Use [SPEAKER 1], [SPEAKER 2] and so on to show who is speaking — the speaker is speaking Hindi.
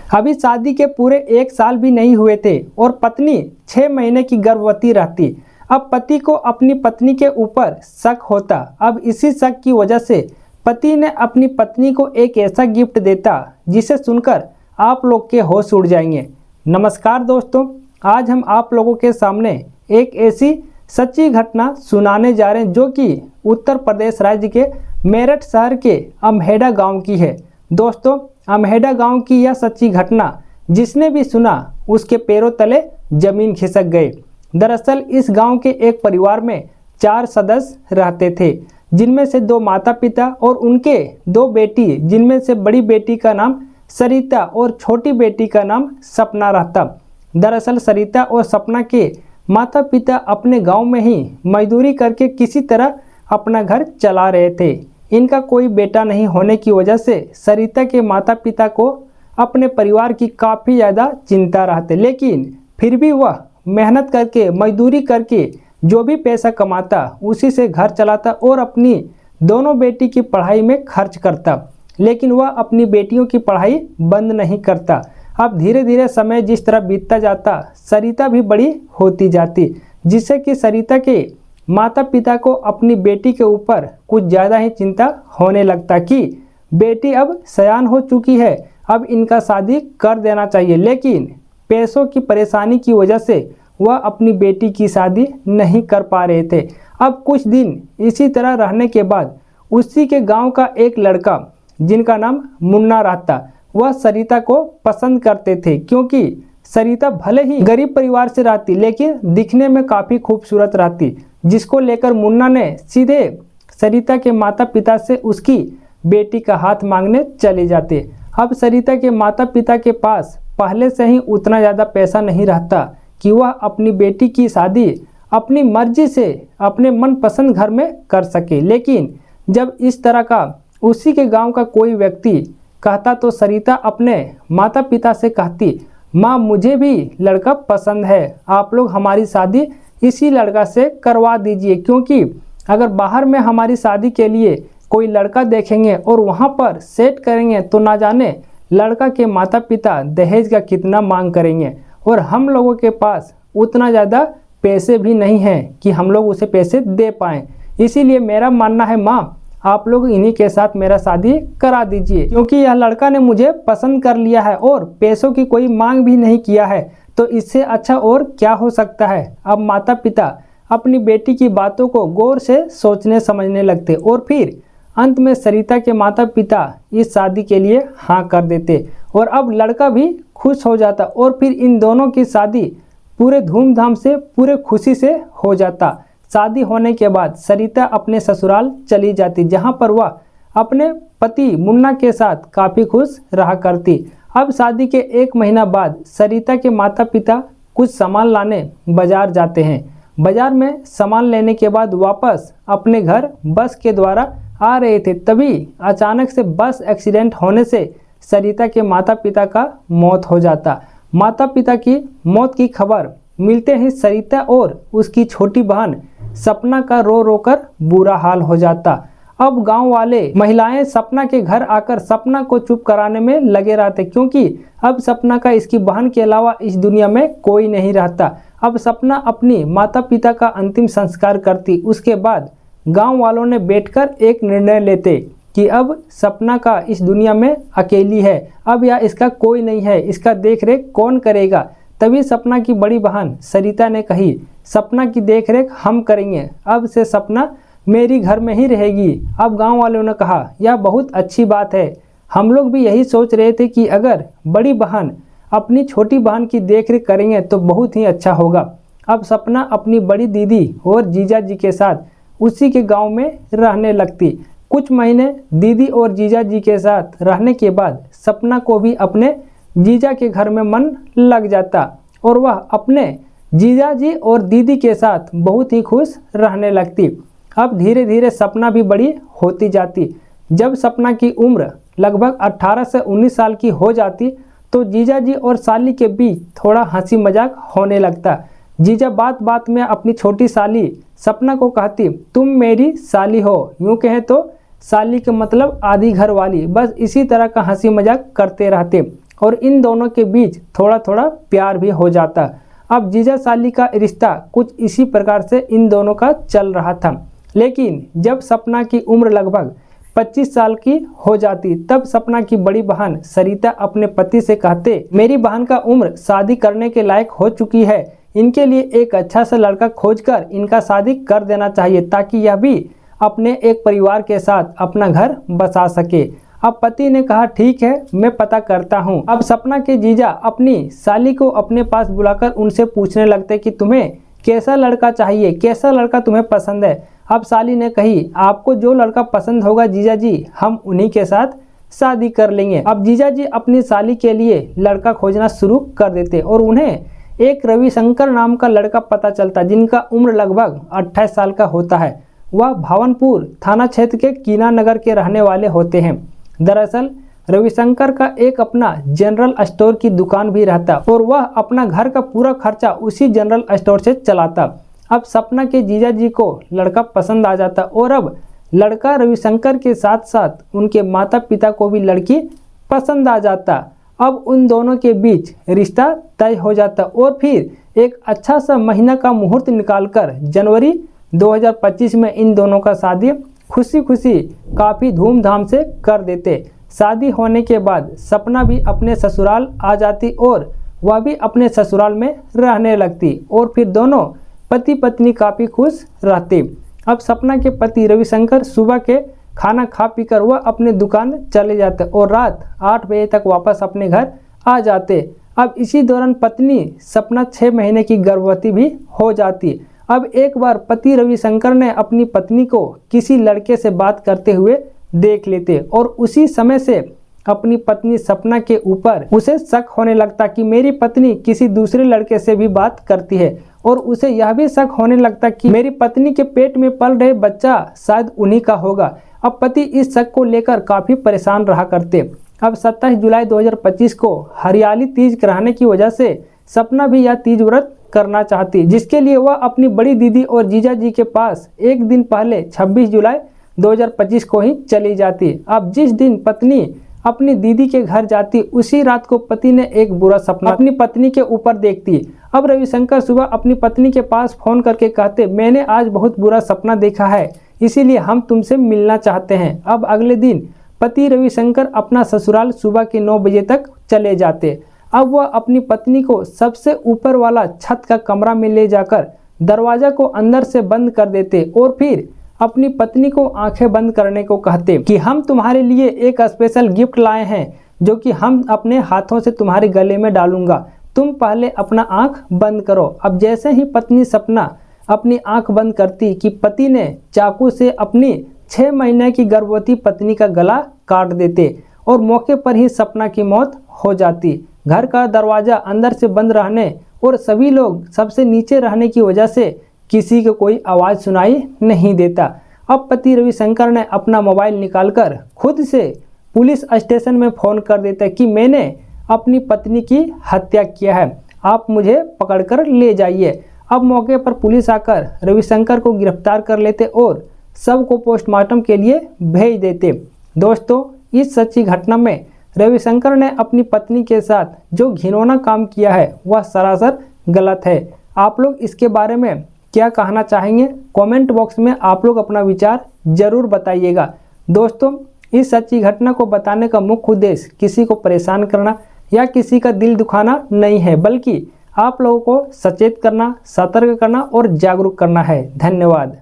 [SPEAKER 1] अभी शादी के पूरे 1 साल भी नहीं हुए थे और पत्नी 6 महीने की गर्भवती रहती। अब पति को अपनी पत्नी के ऊपर शक होता। अब इसी शक की वजह से पति ने अपनी पत्नी को एक ऐसा गिफ्ट देता जिसे सुनकर आप लोग के होश उड़ जाएंगे। नमस्कार दोस्तों, आज हम आप लोगों के सामने एक ऐसी सच्ची घटना सुनाने जा रहे हैं जो कि उत्तर प्रदेश राज्य के मेरठ शहर के अमहेड़ा गांव की है। दोस्तों, अमहेड़ा गांव की यह सच्ची घटना जिसने भी सुना उसके पैरों तले जमीन खिसक गए। दरअसल इस गांव के एक परिवार में 4 सदस्य रहते थे, जिनमें से 2 माता पिता और उनके 2 बेटी, जिनमें से बड़ी बेटी का नाम सरिता और छोटी बेटी का नाम सपना रहता। दरअसल सरिता और सपना के माता पिता अपने गांव में ही मजदूरी करके किसी तरह अपना घर चला रहे थे। इनका कोई बेटा नहीं होने की वजह से सरिता के माता पिता को अपने परिवार की काफ़ी ज़्यादा चिंता रहती, लेकिन फिर भी वह मेहनत करके मजदूरी करके जो भी पैसा कमाता उसी से घर चलाता और अपनी दोनों बेटी की पढ़ाई में खर्च करता। लेकिन वह अपनी बेटियों की पढ़ाई बंद नहीं करता। अब धीरे धीरे समय जिस तरह बीतता जाता, सरिता भी बड़ी होती जाती, जिससे कि सरिता के माता पिता को अपनी बेटी के ऊपर कुछ ज़्यादा ही चिंता होने लगता कि बेटी अब सयान हो चुकी है, अब इनका शादी कर देना चाहिए। लेकिन पैसों की परेशानी की वजह से वह अपनी बेटी की शादी नहीं कर पा रहे थे। अब कुछ दिन इसी तरह रहने के बाद उसी के गांव का एक लड़का जिनका नाम मुन्ना रहता, वह सरिता को पसंद करते थे, क्योंकि सरिता भले ही गरीब परिवार से रहती लेकिन दिखने में काफ़ी खूबसूरत रहती, जिसको लेकर मुन्ना ने सीधे सरिता के माता पिता से उसकी बेटी का हाथ मांगने चले जाते। अब सरिता के माता पिता के पास पहले से ही उतना ज़्यादा पैसा नहीं रहता कि वह अपनी बेटी की शादी अपनी मर्जी से अपने मनपसंद घर में कर सके। लेकिन जब इस तरह का उसी के गांव का कोई व्यक्ति कहता तो सरिता अपने माता पिता से कहती, माँ मुझे भी लड़का पसंद है, आप लोग हमारी शादी इसी लड़का से करवा दीजिए, क्योंकि अगर बाहर में हमारी शादी के लिए कोई लड़का देखेंगे और वहाँ पर सेट करेंगे तो ना जाने लड़का के माता पिता दहेज का कितना मांग करेंगे, और हम लोगों के पास उतना ज़्यादा पैसे भी नहीं हैं कि हम लोग उसे पैसे दे पाएँ। इसीलिए मेरा मानना है माँ, आप लोग इन्हीं के साथ मेरा शादी करा दीजिए, क्योंकि यह लड़का ने मुझे पसंद कर लिया है और पैसों की कोई मांग भी नहीं किया है, तो इससे अच्छा और क्या हो सकता है। अब माता पिता अपनी बेटी की बातों को गौर से सोचने समझने लगते और फिर अंत में सरिता के माता पिता इस शादी के लिए हाँ कर देते और अब लड़का भी खुश हो जाता और फिर इन दोनों की शादी पूरे धूमधाम से पूरे खुशी से हो जाता। शादी होने के बाद सरिता अपने ससुराल चली जाती, जहां पर वह अपने पति मुन्ना के साथ काफ़ी खुश रहा करती। अब शादी के 1 महीना बाद सरिता के माता पिता कुछ सामान लाने बाजार जाते हैं। बाजार में सामान लेने के बाद वापस अपने घर बस के द्वारा आ रहे थे, तभी अचानक से बस एक्सीडेंट होने से सरिता के माता पिता का मौत हो जाता। माता पिता की मौत की खबर मिलते ही सरिता और उसकी छोटी बहन सपना का रो रो कर बुरा हाल हो जाता। अब गांव वाले महिलाएं सपना के घर आकर सपना को चुप कराने में लगे रहते, क्योंकि अब सपना का इसकी बहन के अलावा इस दुनिया में कोई नहीं रहता। अब सपना अपनी माता पिता का अंतिम संस्कार करती। उसके बाद गांव वालों ने बैठकर एक निर्णय लेते कि अब सपना का इस दुनिया में अकेली है, अब या इसका कोई नहीं है, इसका देख रेख कौन करेगा। तभी सपना की बड़ी बहन सरिता ने कही, सपना की देख रेख हम करेंगे, अब से सपना मेरी घर में ही रहेगी। अब गांव वालों ने कहा, यह बहुत अच्छी बात है, हम लोग भी यही सोच रहे थे कि अगर बड़ी बहन अपनी छोटी बहन की देख रेख करेंगे तो बहुत ही अच्छा होगा। अब सपना अपनी बड़ी दीदी और जीजा जी के साथ उसी के गांव में रहने लगती। कुछ महीने दीदी और जीजा जी के साथ रहने के बाद सपना को भी अपने जीजा के घर में मन लग जाता और वह अपने जीजा जी और दीदी के साथ बहुत ही खुश रहने लगती। अब धीरे धीरे सपना भी बड़ी होती जाती। जब सपना की उम्र लगभग 18 से 19 साल की हो जाती तो जीजा जी और साली के बीच थोड़ा हंसी मजाक होने लगता। जीजा बात बात में अपनी छोटी साली सपना को कहती, तुम मेरी साली हो, यूँ कहें तो साली के मतलब आधी घर वाली। बस इसी तरह का हंसी मजाक करते रहते। और इन दोनों के बीच थोड़ा थोड़ा प्यार भी हो जाता। अब जीजा साली का रिश्ता कुछ इसी प्रकार से इन दोनों का चल रहा था। लेकिन जब सपना की उम्र लगभग 25 साल की हो जाती, तब सपना की बड़ी बहन सरिता अपने पति से कहते, मेरी बहन का उम्र शादी करने के लायक हो चुकी है, इनके लिए एक अच्छा सा लड़का खोजकर इनका शादी कर देना चाहिए ताकि यह भी अपने एक परिवार के साथ अपना घर बसा सके। अब पति ने कहा ठीक है, मैं पता करता हूँ। अब सपना के जीजा अपनी साली को अपने पास बुलाकर उनसे पूछने लगते कि तुम्हें कैसा लड़का चाहिए, कैसा लड़का तुम्हें पसंद है। अब साली ने कही, आपको जो लड़का पसंद होगा जीजा जी, हम उन्हीं के साथ शादी कर लेंगे। अब जीजा जी अपनी साली के लिए लड़का खोजना शुरू कर देते और उन्हें एक रविशंकर नाम का लड़का पता चलता, जिनका उम्र लगभग 28 साल का होता है। वह भावनपुर थाना क्षेत्र के कीना नगर के रहने वाले होते हैं। दरअसल रविशंकर का एक अपना जनरल स्टोर की दुकान भी रहता और वह अपना घर का पूरा खर्चा उसी जनरल स्टोर से चलाता। अब सपना के जीजा जी को लड़का पसंद आ जाता और अब लड़का रविशंकर के साथ साथ उनके माता पिता को भी लड़की पसंद आ जाता। अब उन दोनों के बीच रिश्ता तय हो जाता और फिर एक अच्छा सा महीना का मुहूर्त निकालकर जनवरी 2025 में इन दोनों का शादी खुशी खुशी काफ़ी धूमधाम से कर देते। शादी होने के बाद सपना भी अपने ससुराल आ जाती और वह भी अपने ससुराल में रहने लगती और फिर दोनों पति पत्नी काफ़ी खुश रहते। अब सपना के पति रविशंकर सुबह के खाना खा पीकर वह अपने दुकान चले जाते और रात 8 बजे तक वापस अपने घर आ जाते। अब इसी दौरान पत्नी सपना 6 महीने की गर्भवती भी हो जाती। अब एक बार पति रविशंकर ने अपनी पत्नी को किसी लड़के से बात करते हुए देख लेते और उसी समय से अपनी पत्नी सपना के ऊपर उसे शक होने लगता कि मेरी पत्नी किसी दूसरे लड़के से भी बात करती है और उसे यह भी शक होने लगता कि मेरी पत्नी के पेट में पल रहे बच्चा शायद उन्हीं का होगा। अब पति इस शक को लेकर काफ़ी परेशान रहा करते। अब 27 जुलाई 2025 को हरियाली तीज कराने की वजह से सपना भी यह तीज व्रत करना चाहती, जिसके लिए वह अपनी बड़ी दीदी और जीजा जी के पास एक दिन पहले 26 जुलाई 2025 को ही चली जाती। अब जिस दिन पत्नी अपनी दीदी के घर जाती, उसी रात को पति ने एक बुरा सपना अपनी पत्नी के ऊपर देखती। अब रविशंकर सुबह अपनी पत्नी के पास फोन करके कहते, मैंने आज बहुत बुरा सपना देखा है, इसीलिए हम तुमसे मिलना चाहते हैं। अब अगले दिन पति रविशंकर अपना ससुराल सुबह के 9 बजे तक चले जाते। अब वह अपनी पत्नी को सबसे ऊपर वाला छत का कमरा में ले जाकर दरवाजा को अंदर से बंद कर देते और फिर अपनी पत्नी को आंखें बंद करने को कहते कि हम तुम्हारे लिए एक स्पेशल गिफ्ट लाए हैं जो कि हम अपने हाथों से तुम्हारे गले में डालूंगा, तुम पहले अपना आंख बंद करो। अब जैसे ही पत्नी सपना अपनी आंख बंद करती कि पति ने चाकू से अपनी 6 महीने की गर्भवती पत्नी का गला काट देते और मौके पर ही सपना की मौत हो जाती। घर का दरवाज़ा अंदर से बंद रहने और सभी लोग सबसे नीचे रहने की वजह से किसी को कोई आवाज़ सुनाई नहीं देता। अब पति रविशंकर ने अपना मोबाइल निकालकर खुद से पुलिस स्टेशन में फ़ोन कर देता कि मैंने अपनी पत्नी की हत्या किया है, आप मुझे पकड़कर ले जाइए। अब मौके पर पुलिस आकर रविशंकर को गिरफ्तार कर लेते और सब को पोस्टमार्टम के लिए भेज देते। दोस्तों, इस सच्ची घटना में रविशंकर ने अपनी पत्नी के साथ जो घिनौना काम किया है वह सरासर गलत है। आप लोग इसके बारे में क्या कहना चाहेंगे? कमेंट बॉक्स में आप लोग अपना विचार जरूर बताइएगा। दोस्तों, इस सच्ची घटना को बताने का मुख्य उद्देश्य किसी को परेशान करना या किसी का दिल दुखाना नहीं है, बल्कि आप लोगों को सचेत करना, सतर्क करना और जागरूक करना है। धन्यवाद।